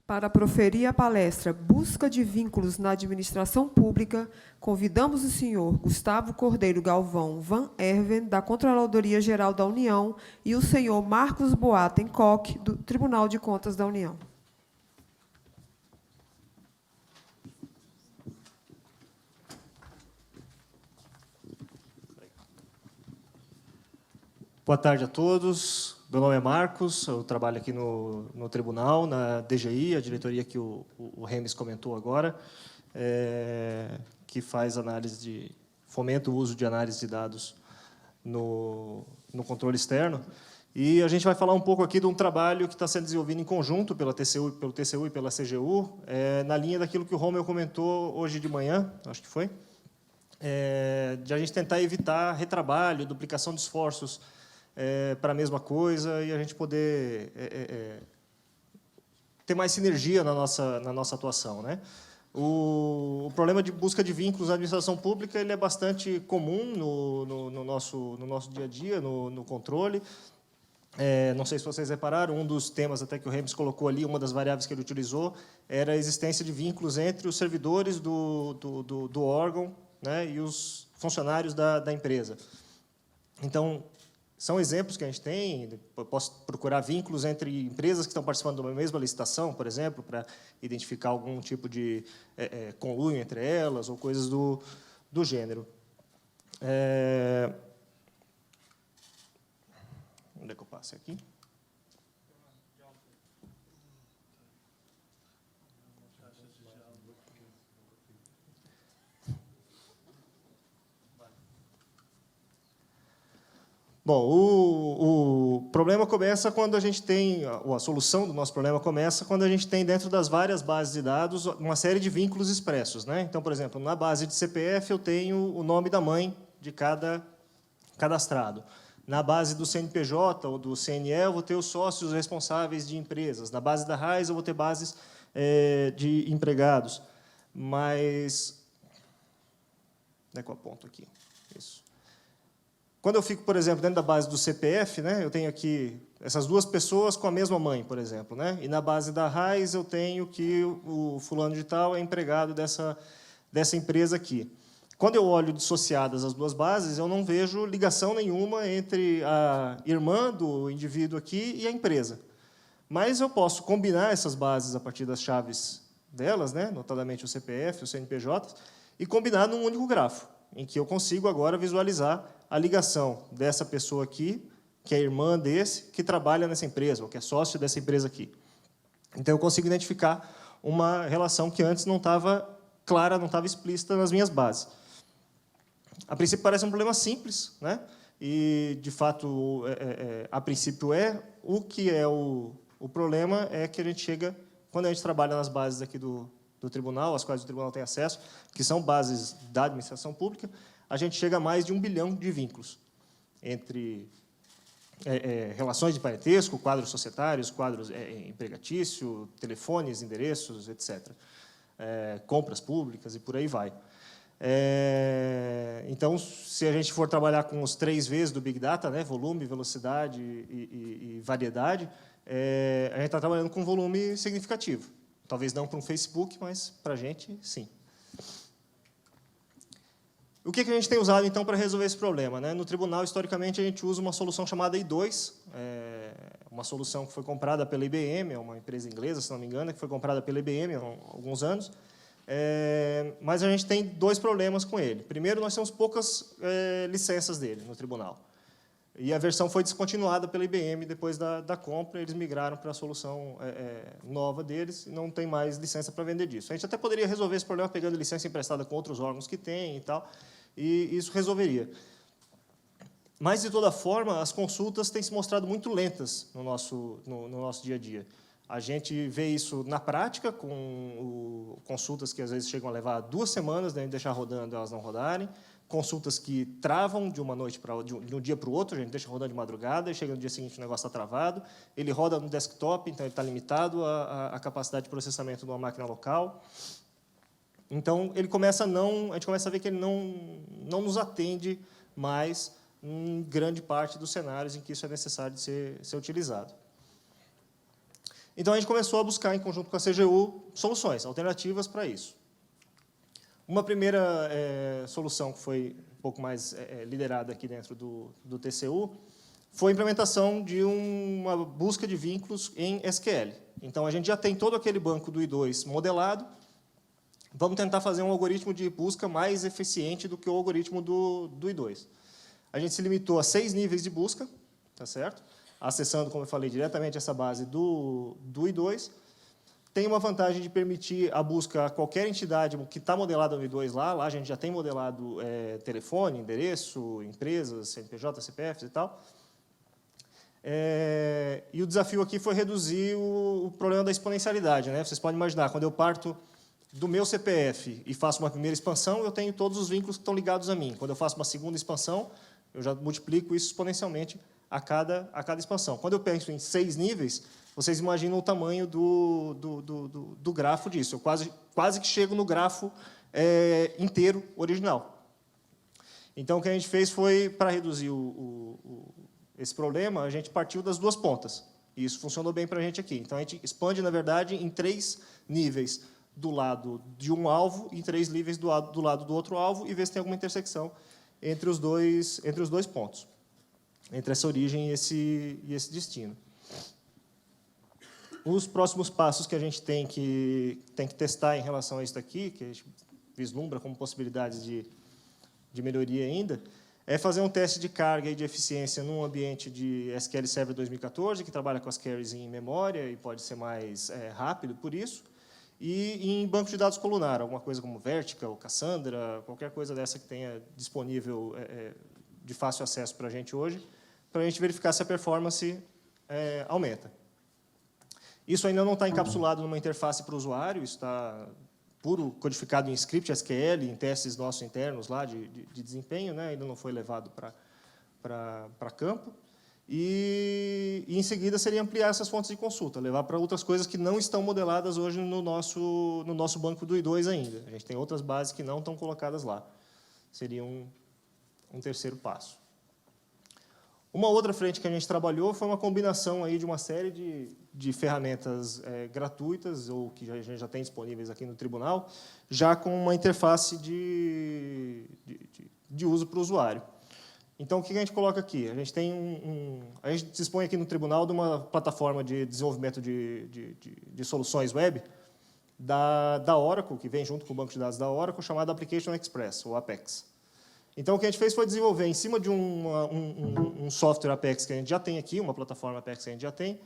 Para proferir a palestra Busca de Vínculos na Administração Pública, convidamos o senhor Gustavo Cordeiro Galvão Van Erven, da Controladoria Geral da União, e o senhor Marcos Boaten Koch, do Tribunal de Contas da União. Boa tarde a todos. Meu nome é Marcos, eu trabalho aqui no tribunal, na DGI, a diretoria que o Remes comentou agora, que faz análise fomenta o uso de análise de dados no controle externo. E a gente vai falar um pouco aqui de um trabalho que está sendo desenvolvido em conjunto pelo TCU e pela CGU, na linha daquilo que o Romeu comentou hoje de manhã, acho que foi, de a gente tentar evitar retrabalho, duplicação de esforços, para a mesma coisa e a gente poder ter mais sinergia na nossa atuação, né? O problema de busca de vínculos na administração pública ele é bastante comum no nosso dia a dia, no controle. Não sei se vocês repararam, um dos temas até que o Remes colocou ali, uma das variáveis que ele utilizou, era a existência de vínculos entre os servidores do órgão, né, e os funcionários da empresa. Então, são exemplos que a gente tem, eu posso procurar vínculos entre empresas que estão participando de uma mesma licitação, por exemplo, para identificar algum tipo de conluio entre elas, ou coisas do gênero. Onde é que eu passo aqui? Bom, o problema começa quando a gente tem, a solução do nosso problema começa quando a gente tem, dentro das várias bases de dados, uma série de vínculos expressos, né? Então, por exemplo, na base de CPF, eu tenho o nome da mãe de cada cadastrado. Na base do CNPJ ou do CNE, eu vou ter os sócios responsáveis de empresas. Na base da RAIS, eu vou ter bases de empregados. Mas... onde é que eu aponto aqui? Isso. Quando eu fico, por exemplo, dentro da base do CPF, né, eu tenho aqui essas duas pessoas com a mesma mãe, por exemplo, né? E na base da RAIS eu tenho que o fulano de tal é empregado dessa empresa aqui. Quando eu olho dissociadas as duas bases, eu não vejo ligação nenhuma entre a irmã do indivíduo aqui e a empresa. Mas eu posso combinar essas bases a partir das chaves delas, né, notadamente o CPF, o CNPJ, e combinar num único grafo, em que eu consigo agora visualizar a ligação dessa pessoa aqui, que é irmã desse, que trabalha nessa empresa, ou que é sócio dessa empresa aqui. Então, eu consigo identificar uma relação que antes não estava clara, não estava explícita nas minhas bases. A princípio, parece um problema simples, né? E, de fato, a princípio o que é o problema é que a gente chega, quando a gente trabalha nas bases aqui do tribunal, às quais o tribunal tem acesso, que são bases da administração pública, a gente chega a mais de 1 bilhão de vínculos entre relações de parentesco, quadros societários, quadros empregatício, telefones, endereços, etc. Compras públicas e por aí vai. Então, se a gente for trabalhar com os 3 Vs do Big Data, né, volume, velocidade e variedade, a gente está trabalhando com um volume significativo. Talvez não para um Facebook, mas para a gente, sim. O que a gente tem usado, então, para resolver esse problema, né? No tribunal, historicamente, a gente usa uma solução chamada I2, uma solução que foi comprada pela IBM, é uma empresa inglesa, se não me engano, que foi comprada pela IBM há alguns anos. Mas a gente tem 2 problemas com ele. Primeiro, nós temos poucas licenças dele no tribunal. E a versão foi descontinuada pela IBM depois da compra, eles migraram para a solução nova deles e não tem mais licença para vender disso. A gente até poderia resolver esse problema pegando licença emprestada com outros órgãos que tem e tal, e isso resolveria. Mas, de toda forma, as consultas têm se mostrado muito lentas no nosso dia a dia. A gente vê isso na prática, com consultas que às vezes chegam a levar 2 semanas, né, deixar rodando elas não rodarem, consultas que travam de um dia para o outro, a gente deixa rodando de madrugada, e chega no dia seguinte o negócio está travado, ele roda no desktop, então ele está limitado à capacidade de processamento de uma máquina local. Então, a gente começa a ver que ele não nos atende mais em grande parte dos cenários em que isso é necessário de ser utilizado. Então, a gente começou a buscar, em conjunto com a CGU, soluções, alternativas para isso. Uma primeira solução que foi um pouco mais liderada aqui dentro do TCU foi a implementação de uma busca de vínculos em SQL. Então, a gente já tem todo aquele banco do I2 modelado. Vamos tentar fazer um algoritmo de busca mais eficiente do que o algoritmo do I2. A gente se limitou a 6 níveis de busca, tá certo? Acessando, como eu falei, diretamente essa base do I2. Tem uma vantagem de permitir a busca a qualquer entidade que está modelada no I2 lá. Lá a gente já tem modelado telefone, endereço, empresas, CNPJ, CPFs e tal. E o desafio aqui foi reduzir o problema da exponencialidade, né? Vocês podem imaginar, quando eu parto do meu CPF e faço uma primeira expansão, eu tenho todos os vínculos que estão ligados a mim. Quando eu faço uma segunda expansão, eu já multiplico isso exponencialmente a cada expansão. Quando eu penso em 6 níveis, vocês imaginam o tamanho do grafo disso. Eu quase que chego no grafo inteiro original. Então, o que a gente fez foi, para reduzir esse problema, a gente partiu das 2 pontas. E isso funcionou bem para a gente aqui. Então, a gente expande, na verdade, em 3 níveis do lado de um alvo e em 3 níveis do lado do outro alvo e vê se tem alguma intersecção entre os dois pontos, entre essa origem e esse destino. Os próximos passos que a gente tem que testar em relação a isso daqui, que a gente vislumbra como possibilidades de melhoria ainda, é fazer um teste de carga e de eficiência num ambiente de SQL Server 2014, que trabalha com as queries em memória e pode ser mais rápido por isso, e em banco de dados colunar, alguma coisa como Vertical, Cassandra, qualquer coisa dessa que tenha disponível de fácil acesso para a gente hoje, para a gente verificar se a performance aumenta. Isso ainda não está encapsulado numa interface para o usuário, isso está puro codificado em script SQL, em testes nossos internos lá de desempenho, né? Ainda não foi levado para campo. E, em seguida, seria ampliar essas fontes de consulta, levar para outras coisas que não estão modeladas hoje no nosso banco do I2 ainda. A gente tem outras bases que não estão colocadas lá. Seria um terceiro passo. Uma outra frente que a gente trabalhou foi uma combinação aí de uma série de ferramentas gratuitas ou que a gente já tem disponíveis aqui no tribunal, já com uma interface de uso para o usuário. Então, o que a gente coloca aqui? A gente a gente dispõe aqui no tribunal de uma plataforma de desenvolvimento de soluções web da Oracle, que vem junto com o banco de dados da Oracle, chamado Application Express, ou Apex. Então, o que a gente fez foi desenvolver, em cima de um software Apex que a gente já tem aqui, uma plataforma Apex que a gente já tem,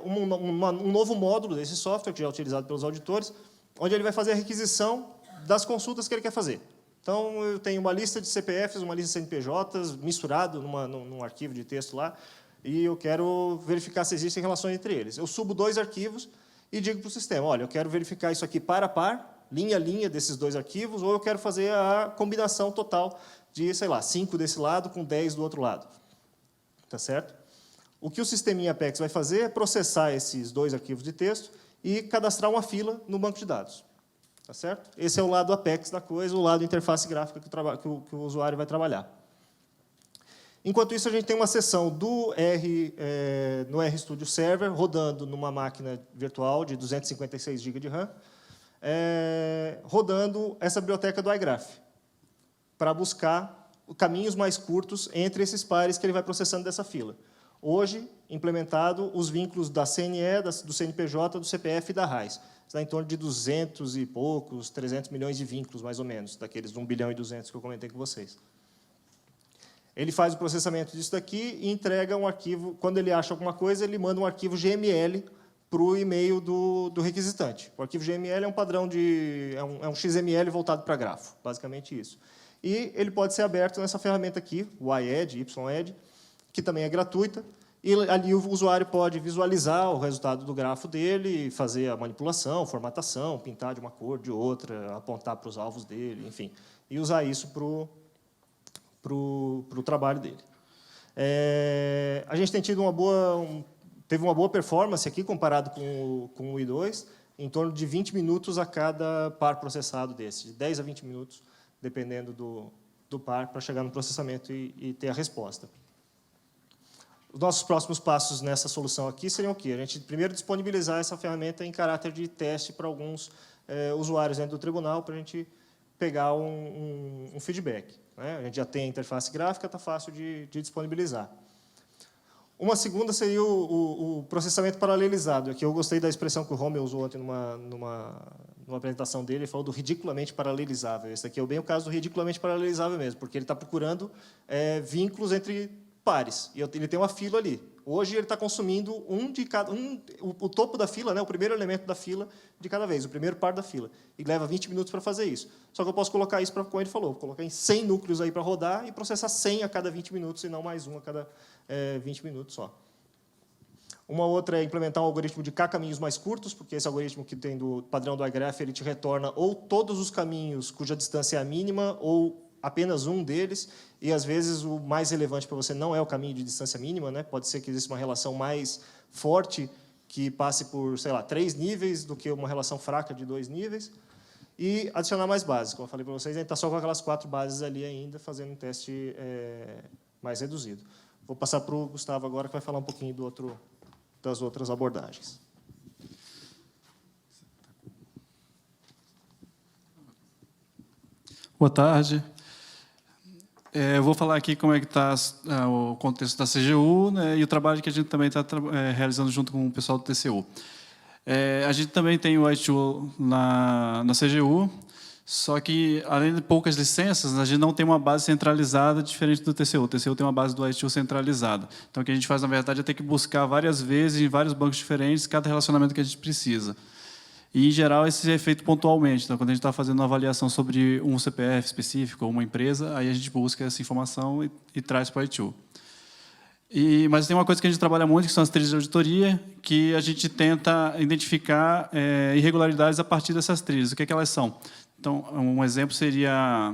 um novo módulo desse software, que já é utilizado pelos auditores, onde ele vai fazer a requisição das consultas que ele quer fazer. Então, eu tenho uma lista de CPFs, uma lista de CNPJs, misturado num arquivo de texto lá, e eu quero verificar se existem relações entre eles. Eu subo 2 arquivos e digo para o sistema, olha, eu quero verificar isso aqui par a par, linha a linha desses 2 arquivos, ou eu quero fazer a combinação total de, sei lá, 5 desse lado com 10 do outro lado. Tá certo? O que o sisteminha Apex vai fazer é processar esses 2 arquivos de texto e cadastrar uma fila no banco de dados. Tá certo? Esse é o lado Apex da coisa, o lado interface gráfica que o usuário vai trabalhar. Enquanto isso, a gente tem uma seção no RStudio Server, rodando numa máquina virtual de 256 GB de RAM, rodando essa biblioteca do iGraph, para buscar caminhos mais curtos entre esses pares que ele vai processando dessa fila. Hoje, implementado os vínculos da CNE, do CNPJ, do CPF e da RAIS. Está em torno de 200 e poucos, 300 milhões de vínculos, mais ou menos, daqueles 1 bilhão e 200 que eu comentei com vocês. Ele faz o processamento disso daqui e entrega um arquivo. Quando ele acha alguma coisa, ele manda um arquivo GML para o e-mail do requisitante. O arquivo GML é um padrão é um XML voltado para grafo, basicamente isso. E ele pode ser aberto nessa ferramenta aqui, o YED, YED, que também é gratuita, e ali o usuário pode visualizar o resultado do grafo dele, fazer a manipulação, formatação, pintar de uma cor, de outra, apontar para os alvos dele, enfim, e usar isso para o trabalho dele. A gente tem tido teve uma boa performance aqui, comparado com o I2, em torno de 20 minutos a cada par processado desse, de 10 a 20 minutos, dependendo do par, para chegar no processamento e ter a resposta. Os nossos próximos passos nessa solução aqui seriam o quê? A gente primeiro disponibilizar essa ferramenta em caráter de teste para alguns usuários dentro do tribunal, para a gente pegar um feedback, né? A gente já tem a interface gráfica, está fácil de disponibilizar. Uma segunda seria o processamento paralelizado. Aqui eu gostei da expressão que o Romeu usou ontem numa apresentação dele, ele falou do ridiculamente paralelizável. Esse aqui é bem o caso do ridiculamente paralelizável mesmo, porque ele está procurando vínculos entre pares, e ele tem uma fila ali. Hoje ele está consumindo o topo da fila, né, o primeiro elemento da fila de cada vez, o primeiro par da fila, e leva 20 minutos para fazer isso. Só que eu posso colocar isso, como ele falou, colocar em 100 núcleos aí para rodar e processar 100 a cada 20 minutos, e não mais um a cada 20 minutos só. Uma outra é implementar um algoritmo de K caminhos mais curtos, porque esse algoritmo que tem do padrão do iGraph, ele te retorna ou todos os caminhos cuja distância é a mínima, ou apenas um deles, e às vezes o mais relevante para você não é o caminho de distância mínima, né? Pode ser que exista uma relação mais forte que passe por, sei lá, 3 níveis do que uma relação fraca de 2 níveis, e adicionar mais bases. Como eu falei para vocês, a gente está só com aquelas 4 bases ali ainda, fazendo um teste mais reduzido. Vou passar para o Gustavo agora, que vai falar um pouquinho das outras abordagens. Boa tarde. Eu vou falar aqui como é que está o contexto da CGU, né, e o trabalho que a gente também está realizando junto com o pessoal do TCU. A gente também tem o ITU na CGU, só que, além de poucas licenças, a gente não tem uma base centralizada diferente do TCU. O TCU tem uma base do ITU centralizada. Então, o que a gente faz, na verdade, é ter que buscar várias vezes, em vários bancos diferentes, cada relacionamento que a gente precisa. E, em geral, isso é feito pontualmente. Então, quando a gente está fazendo uma avaliação sobre um CPF específico ou uma empresa, aí a gente busca essa informação e traz para o ITU. Mas tem uma coisa que a gente trabalha muito, que são as trilhas de auditoria, que a gente tenta identificar irregularidades a partir dessas trilhas. O que elas são? Então, um exemplo seria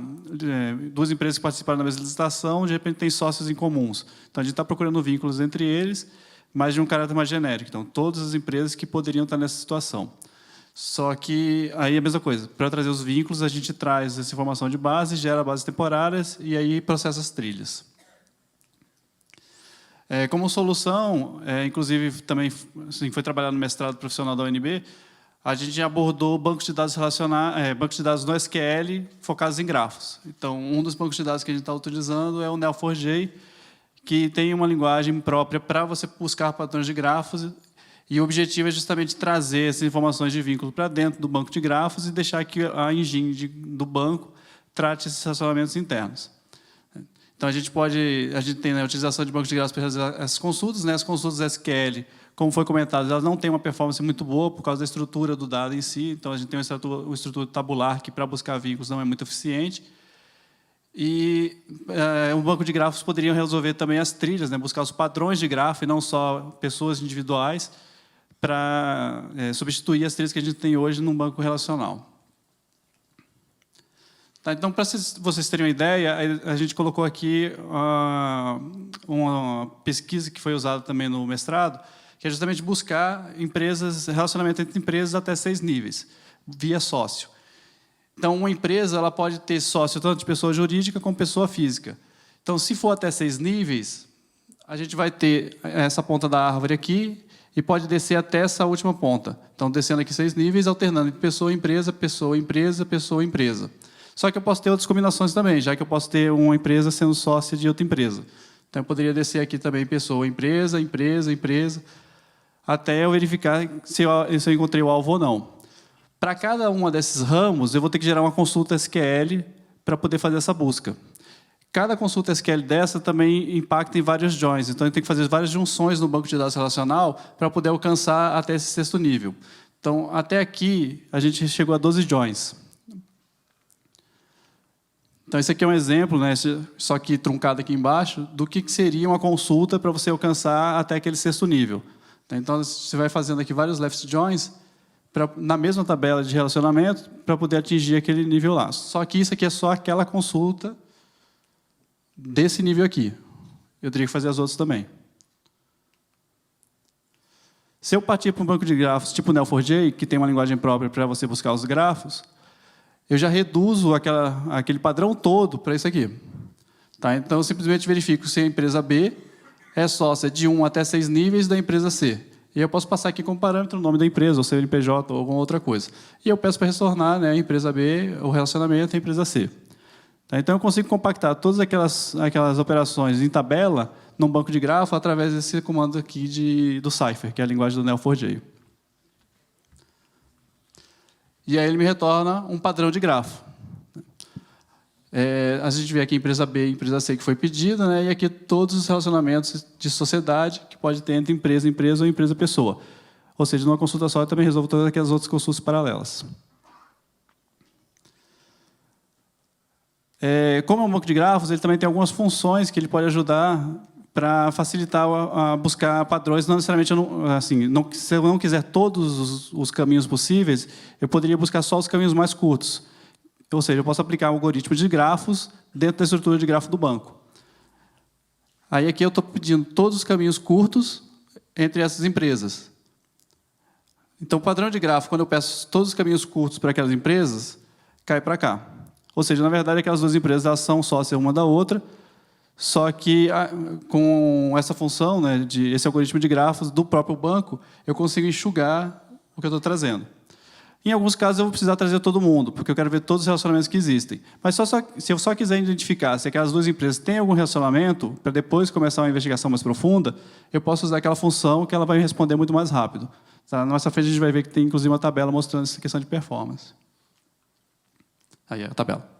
2 empresas que participaram da mesma licitação, de repente tem sócios em comuns. Então, a gente está procurando vínculos entre eles, mas de um caráter mais genérico. Então, todas as empresas que poderiam estar nessa situação. Só que aí é a mesma coisa. Para trazer os vínculos, a gente traz essa informação de base, gera bases temporárias e aí processa as trilhas. Como solução, inclusive também assim, foi trabalhado no mestrado profissional da UNB, a gente abordou bancos de dados bancos de dados no SQL focados em grafos. Então, um dos bancos de dados que a gente está utilizando é o Neo4j, que tem uma linguagem própria para você buscar padrões de grafos. E o objetivo é justamente trazer essas informações de vínculo para dentro do banco de grafos e deixar que a engine do banco trate esses relacionamentos internos. Então, a gente tem a utilização de banco de grafos para realizar essas consultas, né? As consultas SQL, como foi comentado, elas não têm uma performance muito boa por causa da estrutura do dado em si. Então, a gente tem uma estrutura tabular que, para buscar vínculos, não é muito eficiente. E um banco de grafos poderia resolver também as trilhas, né? Buscar os padrões de grafo e não só pessoas individuais, para substituir as trilhas que a gente tem hoje num banco relacional. Tá, então, para vocês terem uma ideia, a gente colocou aqui uma pesquisa que foi usada também no mestrado, que é justamente buscar relacionamento entre empresas até 6 níveis, via sócio. Então, uma empresa ela pode ter sócio tanto de pessoa jurídica como pessoa física. Então, se for até 6 níveis, a gente vai ter essa ponta da árvore aqui, e pode descer até essa última ponta. Então, descendo aqui 6 níveis, alternando entre pessoa, empresa, pessoa, empresa, pessoa, empresa. Só que eu posso ter outras combinações também, já que eu posso ter uma empresa sendo sócia de outra empresa. Então, eu poderia descer aqui também pessoa, empresa, empresa, empresa, até eu verificar se eu encontrei o alvo ou não. Para cada uma desses ramos, eu vou ter que gerar uma consulta SQL para poder fazer essa busca. Cada consulta SQL dessa também impacta em vários joins. Então, a gente tem que fazer várias junções no banco de dados relacional para poder alcançar até esse 6º nível. Então, até aqui, a gente chegou a 12 joins. Então, esse aqui é um exemplo, né, só que truncado aqui embaixo, do que seria uma consulta para você alcançar até aquele 6º nível. Então, você vai fazendo aqui vários left joins na mesma tabela de relacionamento para poder atingir aquele nível lá. Só que isso aqui é só aquela consulta desse nível aqui. Eu teria que fazer as outras também. Se eu partir para um banco de grafos tipo o Neo4j, que tem uma linguagem própria para você buscar os grafos, eu já reduzo aquele padrão todo para isso aqui. Tá? Então, eu simplesmente verifico se a empresa B é sócia de 1 até 6 níveis da empresa C. E eu posso passar aqui como parâmetro o nome da empresa, ou CNPJ, ou alguma outra coisa. E eu peço para retornar, né, a empresa B, o relacionamento, a empresa C. Tá? Então, eu consigo compactar todas aquelas operações em tabela num banco de grafo através desse comando aqui do Cypher, que é a linguagem do Neo4j. E aí ele me retorna um padrão de grafo. A gente vê aqui a empresa B e a empresa C que foi pedida, né, e aqui todos os relacionamentos de sociedade que pode ter entre empresa ou empresa-pessoa. Ou seja, numa consulta só eu também resolvo todas aquelas outras consultas paralelas. Como é um banco de grafos, ele também tem algumas funções que ele pode ajudar para facilitar a buscar padrões. Não necessariamente, se eu não quiser todos os caminhos possíveis, eu poderia buscar só os caminhos mais curtos. Ou seja, eu posso aplicar um algoritmo de grafos dentro da estrutura de grafo do banco. Aí aqui eu estou pedindo todos os caminhos curtos entre essas empresas. Então, o padrão de grafo, quando eu peço todos os caminhos curtos para aquelas empresas, cai para cá. Ou seja, na verdade, aquelas duas empresas elas são sócias uma da outra, só que com essa função, né, esse algoritmo de grafos do próprio banco, eu consigo enxugar o que eu estou trazendo. Em alguns casos, eu vou precisar trazer todo mundo, porque eu quero ver todos os relacionamentos que existem. Mas se eu só quiser identificar se aquelas duas empresas têm algum relacionamento, para depois começar uma investigação mais profunda, eu posso usar aquela função que ela vai me responder muito mais rápido. Tá? Na nossa frente, a gente vai ver que tem, inclusive, uma tabela mostrando essa questão de performance. Aí é a tabela.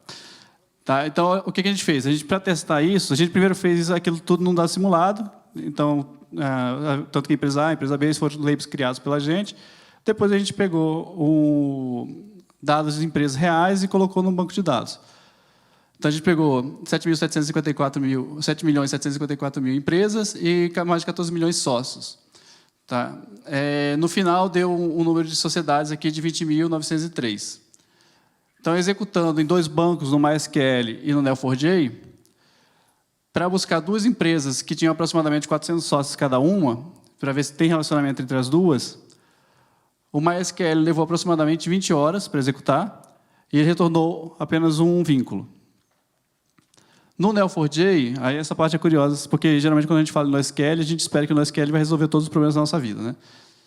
Tá, então, o que a gente fez? Para testar isso, a gente primeiro fez aquilo tudo num dado simulado. Então, tanto que a empresa A, a empresa B, foram labels criados pela gente. Depois a gente pegou dados de empresas reais e colocou num banco de dados. Então, a gente pegou 7.754.000 empresas e mais de 14 milhões de sócios. Tá? No final, deu um número de sociedades aqui de 20.903. Então, executando em 2 bancos, no MySQL e no Neo4j, para buscar 2 empresas que tinham aproximadamente 400 sócios cada uma, para ver se tem relacionamento entre as duas, o MySQL levou aproximadamente 20 horas para executar e ele retornou apenas um vínculo. No Neo4j, aí essa parte é curiosa, porque geralmente quando a gente fala no NoSQL, a gente espera que o NoSQL vai resolver todos os problemas da nossa vida, né?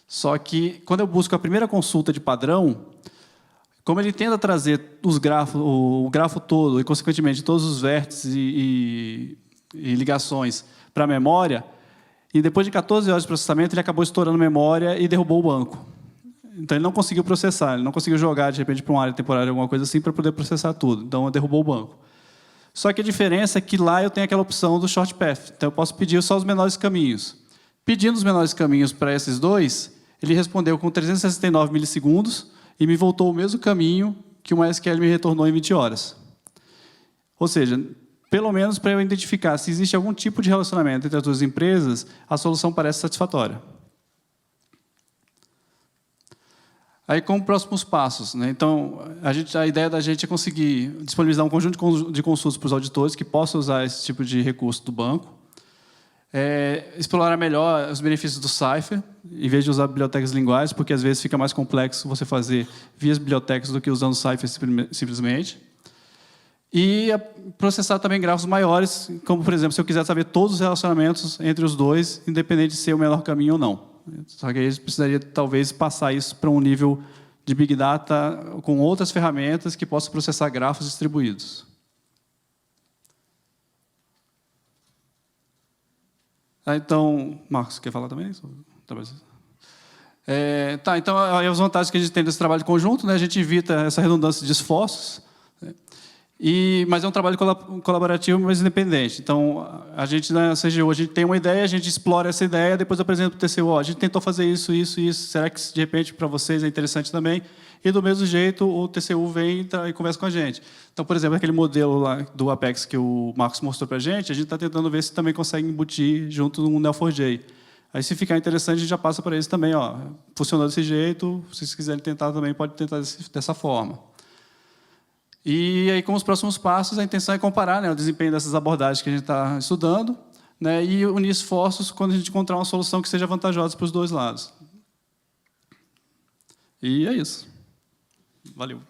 Só que quando eu busco a primeira consulta de padrão, como ele tenta trazer o grafo todo e, consequentemente, todos os vértices e ligações para a memória, e depois de 14 horas de processamento, ele acabou estourando a memória e derrubou o banco. Então, ele não conseguiu processar, ele não conseguiu jogar, de repente, para uma área temporária, alguma coisa assim, para poder processar tudo. Então, derrubou o banco. Só que a diferença é que lá eu tenho aquela opção do short path. Então, eu posso pedir só os menores caminhos. Pedindo os menores caminhos para esses 2, ele respondeu com 369 milissegundos e me voltou o mesmo caminho que o MySQL me retornou em 20 horas. Ou seja, pelo menos para eu identificar se existe algum tipo de relacionamento entre as duas empresas, a solução parece satisfatória. Aí, como próximos passos, né? Então, a ideia da gente é conseguir disponibilizar um conjunto de consultas para os auditores que possam usar esse tipo de recurso do banco, explorar melhor os benefícios do Cypher, em vez de usar bibliotecas linguagens, porque às vezes fica mais complexo você fazer via as bibliotecas do que usando o Cypher simplesmente. E processar também grafos maiores, como, por exemplo, se eu quiser saber todos os relacionamentos entre os dois, independente de ser o melhor caminho ou não. Só que aí a gente precisaria, talvez, passar isso para um nível de Big Data com outras ferramentas que possam processar grafos distribuídos. Então, Marcos, quer falar também? Então, as vantagens que a gente tem desse trabalho conjunto, né? A gente evita essa redundância de esforços, né? Mas é um trabalho colaborativo, mas independente. Então, a gente, na CGU, a gente tem uma ideia, a gente explora essa ideia, depois apresenta para o TCU. A gente tentou fazer isso, isso, isso. Será que, de repente, para vocês é interessante também? E, do mesmo jeito, o TCU vem e conversa com a gente. Então, por exemplo, aquele modelo lá do Apex que o Marcos mostrou para a gente está tentando ver se também consegue embutir junto no Neo4j. Aí, se ficar interessante, a gente já passa para eles também. Funcionou desse jeito, se vocês quiserem tentar também, pode tentar dessa forma. E aí, como os próximos passos, a intenção é comparar, né, o desempenho dessas abordagens que a gente está estudando, né, e unir esforços quando a gente encontrar uma solução que seja vantajosa para os dois lados. E é isso. Valeu.